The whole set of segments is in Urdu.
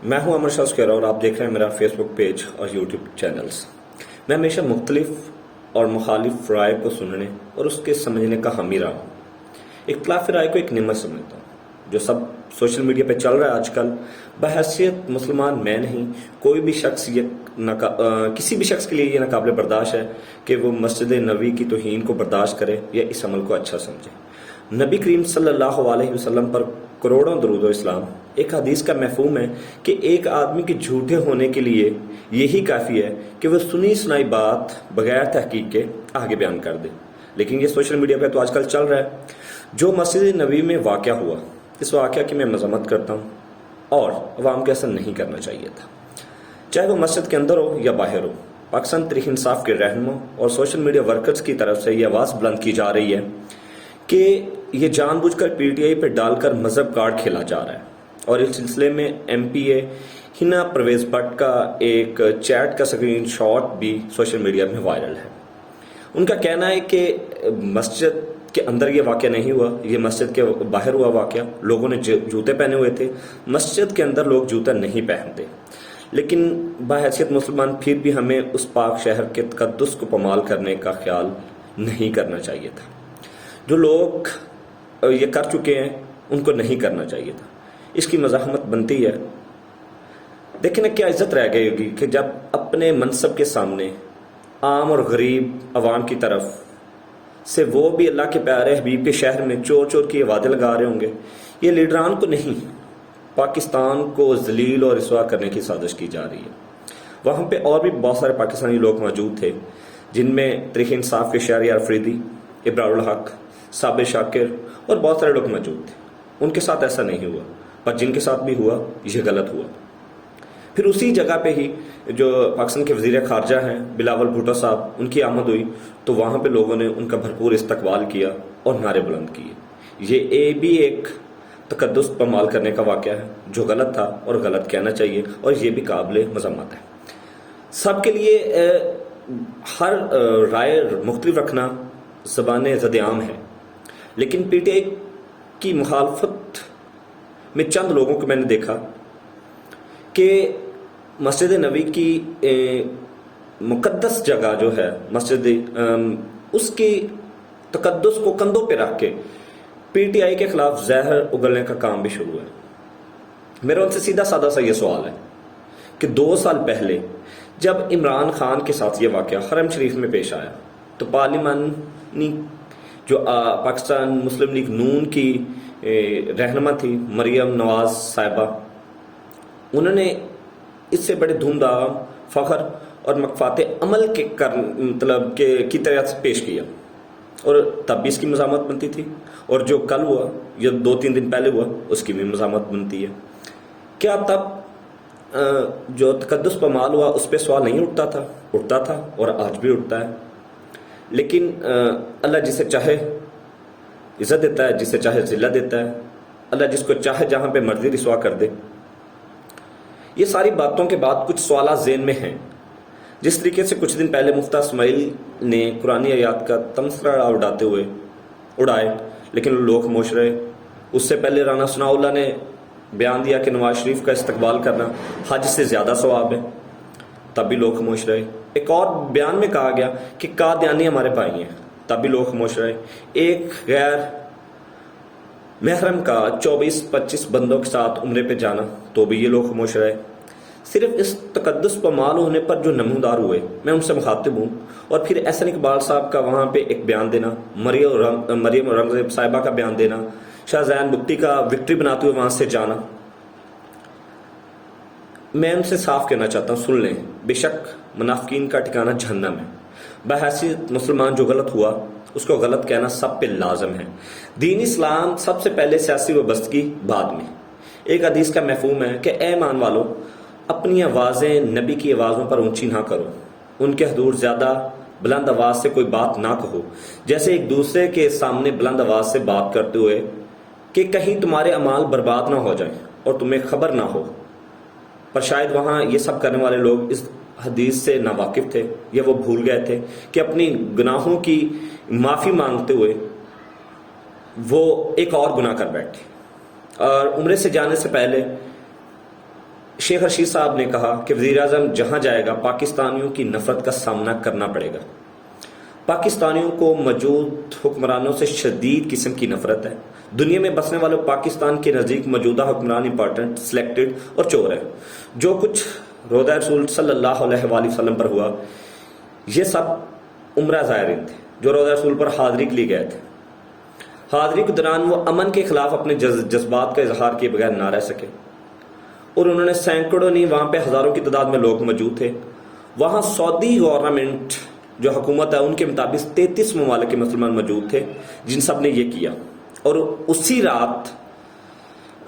میں ہوں امر شاہ اور آپ دیکھ رہے ہیں میرا فیس بک پیج اور یوٹیوب چینلز۔ میں ہمیشہ مختلف اور مخالف رائے کو سننے اور اس کے سمجھنے کا حامی رہا ہوں۔ اختلاف رائے کو ایک نعمت سمجھتا ہوں جو سب سوشل میڈیا پہ چل رہا ہے آج کل۔ بحیثیت مسلمان میں نہیں، کوئی بھی شخص کسی بھی شخص کے لیے یہ ناقابل برداشت ہے کہ وہ مسجد نبوی کی توہین کو برداشت کرے یا اس عمل کو اچھا سمجھے۔ نبی کریم صلی اللہ علیہ وسلم پر کروڑوں درود و اسلام۔ ایک حدیث کا مفہوم ہے کہ ایک آدمی کے جھوٹے ہونے کے لیے یہی کافی ہے کہ وہ سنی سنائی بات بغیر تحقیق کے آگے بیان کر دے، لیکن یہ سوشل میڈیا پہ تو آج کل چل رہا ہے۔ جو مسجد نبوی میں واقعہ ہوا، اس واقعہ کی میں مذمت کرتا ہوں اور عوام کو ایسا نہیں کرنا چاہیے تھا، چاہے وہ مسجد کے اندر ہو یا باہر ہو۔ پاکستان تحریک انصاف کے رہنما اور سوشل میڈیا ورکرز کی طرف سے یہ آواز بلند کی جا رہی ہے کہ یہ جان بوجھ کر پی ٹی آئی پہ ڈال کر مذہب کارڈ کھیلا جا رہا ہے، اور اس سلسلے میں ایم پی اے ہنا پرویز بٹ کا ایک چیٹ کا اسکرین شاٹ بھی سوشل میڈیا میں وائرل ہے۔ ان کا کہنا ہے کہ مسجد کے اندر یہ واقعہ نہیں ہوا، یہ مسجد کے باہر ہوا واقعہ۔ لوگوں نے جوتے پہنے ہوئے تھے، مسجد کے اندر لوگ جوتا نہیں پہنتے، لیکن بحیثیت مسلمان پھر بھی ہمیں اس پاک شہر کے تقدس کو پامال کرنے کا خیال نہیں کرنا چاہیے تھا۔ جو لوگ یہ کر چکے ہیں ان کو نہیں کرنا چاہیے تھا، اس کی مزاحمت بنتی ہے۔ دیکھیں نا، کیا عزت رہ گئی ہوگی کہ جب اپنے منصب کے سامنے عام اور غریب عوام کی طرف سے وہ بھی اللہ کے پیارے حبیب کے شہر میں چور چور کی وعدے لگا رہے ہوں گے۔ یہ لیڈران کو نہیں، پاکستان کو ذلیل اور رسوا کرنے کی سازش کی جا رہی ہے۔ وہاں پہ اور بھی بہت سارے پاکستانی لوگ موجود تھے، جن میں تحریک انصاف کے شہریار افریدی، ابرار الحق، صابر شاکر اور بہت سارے لوگ موجود تھے۔ ان کے ساتھ ایسا نہیں ہوا، پر جن کے ساتھ بھی ہوا یہ غلط ہوا۔ پھر اسی جگہ پہ ہی جو پاکستان کے وزیر خارجہ ہیں بلاول بھٹو صاحب، ان کی آمد ہوئی تو وہاں پہ لوگوں نے ان کا بھرپور استقبال کیا اور نعرے بلند کیے۔ یہ بھی ایک تقدس پامال کرنے کا واقعہ ہے جو غلط تھا اور غلط کہنا چاہیے، اور یہ بھی قابل مذمت ہے۔ سب کے لیے ہر رائے مختلف رکھنا زبان زد عام ہے، لیکن پی ٹی آئی کی مخالفت میں چند لوگوں کو میں نے دیکھا کہ مسجد نبوی کی مقدس جگہ جو ہے مسجد، اس کی تقدس کو کندھوں پہ رکھ کے پی ٹی آئی کے خلاف زہر اگلنے کا کام بھی شروع ہے۔ میرا ان سے سیدھا سادہ سا یہ سوال ہے کہ 2 سال پہلے جب عمران خان کے ساتھ یہ واقعہ حرم شریف میں پیش آیا تو پارلیمانی جو پاکستان مسلم لیگ نون کی رہنما تھی مریم نواز صاحبہ، انہوں نے اس سے بڑے دھوم دھام فخر اور مکافات عمل کی طرح سے پیش کیا، اور تب بھی اس کی مزاحمت بنتی تھی، اور جو کل ہوا یا 2-3 دن پہلے ہوا اس کی بھی مزاحمت بنتی ہے۔ کیا تب جو تقدس پامال ہوا اس پہ سوال نہیں اٹھتا تھا اور آج بھی اٹھتا ہے؟ لیکن اللہ جسے چاہے عزت دیتا ہے، جسے چاہے ذلت دیتا ہے۔ اللہ جس کو چاہے جہاں پہ مرضی رسوا کر دے۔ یہ ساری باتوں کے بعد کچھ سوالات ذہن میں ہیں۔ جس طریقے سے کچھ دن پہلے مفتیٰ اسماعیل نے قرآنی آیات کا تمثرہ اڑاتے ہوئے اڑائے، لیکن لوگ خاموش رہے۔ اس سے پہلے رانا ثناء اللہ نے بیان دیا کہ نواز شریف کا استقبال کرنا حج سے زیادہ ثواب ہے، تب بھی لوگ خاموش رہے۔ ایک اور بیان میں کہا گیا کہ قادیانی ہمارے بھائی ہیں، تب بھی لوگ خاموش رہے۔ ایک غیر محرم کا 24-25 بندوں کے ساتھ عمرے پہ جانا، تو بھی یہ لوگ خاموش رہے۔ صرف اس تقدس پامال ہونے پر جو نمودار ہوئے، میں ان سے مخاطب ہوں۔ اور پھر احسن اقبال صاحب کا وہاں پہ ایک بیان دینا، مریم اورنگزیب صاحبہ کا بیان دینا، شاہ زین بگٹی کا وکٹری بناتے ہوئے وہاں سے جانا، میں ان سے صاف کہنا چاہتا ہوں، سن لیں، بے شک منافقین کا ٹھکانہ جہنم ہے۔ بحیثیت مسلمان جو غلط ہوا اس کو غلط کہنا سب پہ لازم ہے۔ دین اسلام سب سے پہلے سیاسی وابستگی بعد میں۔ ایک حدیث کا مفہوم ہے کہ اے ایمان والو، اپنی آوازیں نبی کی آوازوں پر اونچی نہ کرو، ان کے حضور زیادہ بلند آواز سے کوئی بات نہ کہو، جیسے ایک دوسرے کے سامنے بلند آواز سے بات کرتے ہوئے کہ کہیں تمہارے اعمال برباد نہ ہو جائیں اور تمہیں خبر نہ ہو۔ پر شاید وہاں یہ سب کرنے والے لوگ اس حدیث سے ناواقف تھے، یا وہ بھول گئے تھے کہ اپنی گناہوں کی معافی مانگتے ہوئے وہ ایک اور گناہ کر بیٹھے۔ اور عمرے سے جانے سے پہلے شیخ رشید صاحب نے کہا کہ وزیر اعظم جہاں جائے گا پاکستانیوں کی نفرت کا سامنا کرنا پڑے گا۔ پاکستانیوں کو موجود حکمرانوں سے شدید قسم کی نفرت ہے۔ دنیا میں بسنے والوں پاکستان کے نزدیک موجودہ حکمران امپورٹنٹ، سلیکٹڈ اور چور ہے۔ جو کچھ روضہ رسول صلی اللہ علیہ وآلہ وسلم پر ہوا، یہ سب عمرہ زائرین تھے جو روضہ رسول پر حاضری کے لیے گئے تھے۔ حاضری کے دوران وہ امن کے خلاف اپنے جذبات کا اظہار کیے بغیر نہ رہ سکے، اور انہوں نے سینکڑوں نہیں وہاں پہ ہزاروں کی تعداد میں لوگ موجود تھے۔ وہاں سعودی گورنمنٹ جو حکومت ہے ان کے مطابق 33 ممالک کے مسلمان موجود تھے جن سب نے یہ کیا، اور اسی رات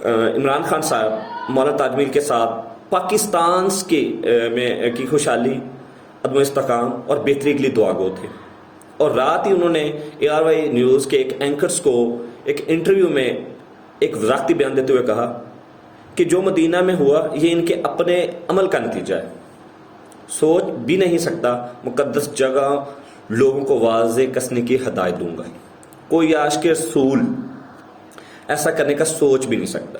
عمران خان صاحب مولانا تاج محل کے ساتھ پاکستان کی خوشحالی، عدم استحکام اور بہتری کے لیے دعا گو تھے۔ اور رات ہی انہوں نے ARY نیوز کے ایک اینکرز کو ایک انٹرویو میں ایک وضاحتی بیان دیتے ہوئے کہا کہ جو مدینہ میں ہوا یہ ان کے اپنے عمل کا نتیجہ ہے۔ سوچ بھی نہیں سکتا مقدس جگہ لوگوں کو واضح کسنے کی ہدایت دوں گا۔ کوئی عاشق رسول ایسا کرنے کا سوچ بھی نہیں سکتا،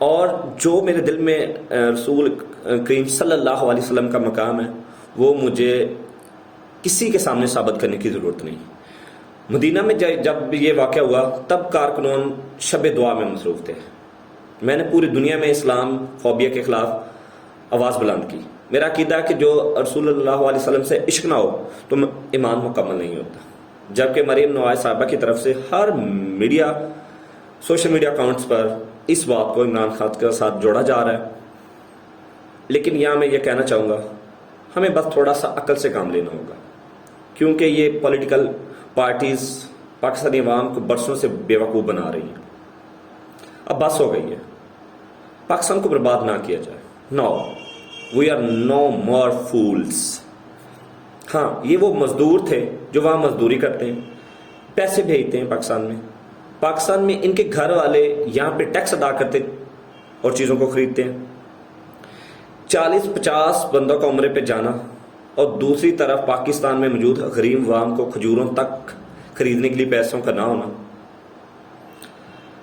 اور جو میرے دل میں رسول کریم صلی اللہ علیہ وسلم کا مقام ہے وہ مجھے کسی کے سامنے ثابت کرنے کی ضرورت نہیں۔ مدینہ میں جب یہ واقعہ ہوا تب کارکنان شب دعا میں مصروف تھے۔ میں نے پوری دنیا میں اسلام فوبیا کے خلاف آواز بلند کی۔ میرا عقیدہ ہے کہ جو رسول اللہ علیہ وسلم سے عشق نہ ہو تو ایمان مکمل نہیں ہوتا، جبکہ مریم نواز صاحبہ کی طرف سے ہر سوشل میڈیا اکاؤنٹس پر اس بات کو عمران خان کے ساتھ جوڑا جا رہا ہے۔ لیکن یہاں میں یہ کہنا چاہوں گا ہمیں بس تھوڑا سا عقل سے کام لینا ہوگا، کیونکہ یہ پولیٹیکل پارٹیز پاکستانی عوام کو برسوں سے بے وقوف بنا رہی ہیں۔ اب بس ہو گئی ہے، پاکستان کو برباد نہ کیا جائے۔ No we are no more fools. ہاں، یہ وہ مزدور تھے جو وہاں مزدوری کرتے ہیں، پیسے بھیجتے ہیں پاکستان میں ان کے گھر والے یہاں پہ ٹیکس ادا کرتے اور چیزوں کو خریدتے ہیں۔ 40-50 بندوں کا عمرے پہ جانا اور دوسری طرف پاکستان میں موجود غریب عوام کو کھجوروں تک خریدنے کے لیے پیسوں کا نہ ہونا۔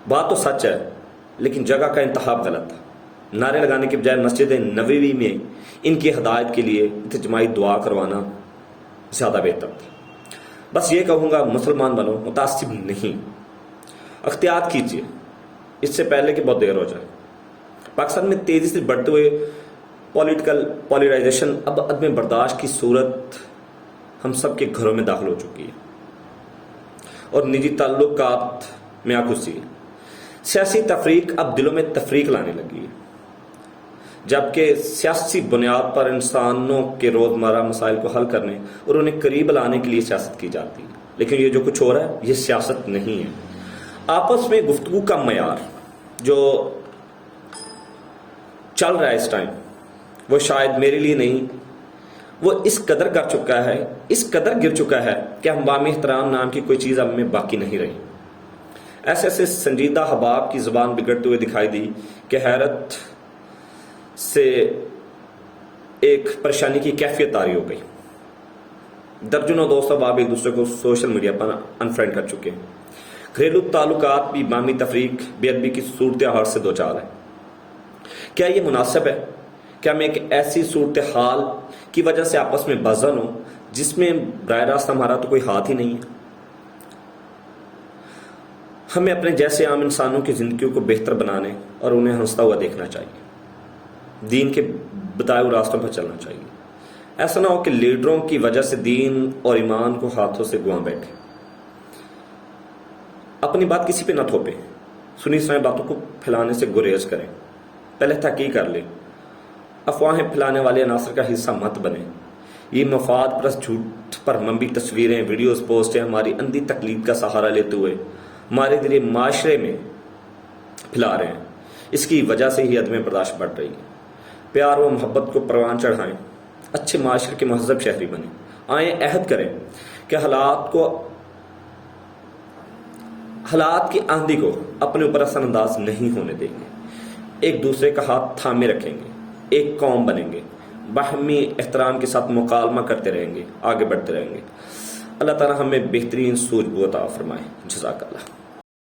بات تو سچ ہے، لیکن جگہ کا انتخاب غلط تھا۔ نعرے لگانے کے بجائے مسجد نبوی میں ان کی ہدایت کے لیے اجتماعی دعا کروانا زیادہ بہتر تھا۔ بس یہ کہوں گا، مسلمان بنو، متعصب نہیں، احتیاط کیجیے اس سے پہلے کہ بہت دیر ہو جائے۔ پاکستان میں تیزی سے بڑھتے ہوئے پولیٹیکل پولرائزیشن اب عدم برداشت کی صورت ہم سب کے گھروں میں داخل ہو چکی ہے اور نجی تعلقات میں آگوشی ہے۔ سیاسی تفریق اب دلوں میں تفریق لانے لگی ہے، جبکہ سیاسی بنیاد پر انسانوں کے روزمرہ مسائل کو حل کرنے اور انہیں قریب لانے کے لیے سیاست کی جاتی ہے۔ لیکن یہ جو کچھ ہو رہا ہے یہ سیاست نہیں ہے۔ آپس میں گفتگو کا معیار جو چل رہا ہے اس ٹائم وہ شاید میرے لیے نہیں، وہ اس قدر گر چکا ہے کہ ہم بامی احترام نام کی کوئی چیز اب میں باقی نہیں رہی۔ ایسے سنجیدہ حباب کی زبان بگڑتے ہوئے دکھائی دی کہ حیرت سے ایک پریشانی کی کیفیت طاری ہو گئی۔ درجنوں دوست اب ایک دوسرے کو سوشل میڈیا پر انفرینڈ کر چکے ہیں۔ گھریلو تعلقات بھی بامی تفریق، بے ادبی کی صورتحال سے دوچار ہے۔ کیا یہ مناسب ہے کہ ہم ایک ایسی صورتحال کی وجہ سے آپس میں بزن ہوں جس میں براہ راست ہمارا تو کوئی ہاتھ ہی نہیں ہے؟ ہمیں اپنے جیسے عام انسانوں کی زندگیوں کو بہتر بنانے اور انہیں ہنستا ہوا دیکھنا چاہیے، دین کے بتائے ہوئے راستوں پر چلنا چاہیے۔ ایسا نہ ہو کہ لیڈروں کی وجہ سے دین اور ایمان کو ہاتھوں سے گنوا بیٹھے۔ اپنی بات کسی پہ نہ تھوپیں، سنی سنائی باتوں کو پھیلانے سے گریز کریں، پہلے تحقیق کر لیں۔ افواہیں پھیلانے والے عناصر کا حصہ مت بنیں۔ یہ مفاد پرست جھوٹ پر مبنی تصویریں، ویڈیوز، پوسٹیں ہماری اندھی تقلید کا سہارا لیتے ہوئے ہمارے ذریعے معاشرے میں پھیلا رہے ہیں۔ اس کی وجہ سے ہی عدم برداشت بڑھ رہی ہے۔ پیار و محبت کو پروان چڑھائیں، اچھے معاشرے کے مہذب شہری بنیں۔ آئیں عہد کریں کہ حالات کی آندھی کو اپنے اوپر اثر انداز نہیں ہونے دیں گے، ایک دوسرے کا ہاتھ تھامے رکھیں گے، ایک قوم بنیں گے، باہمی احترام کے ساتھ مکالمہ کرتے رہیں گے، آگے بڑھتے رہیں گے۔ اللہ تعالی ہمیں بہترین سوجھ بو عطا فرمائے۔ جزاک اللہ۔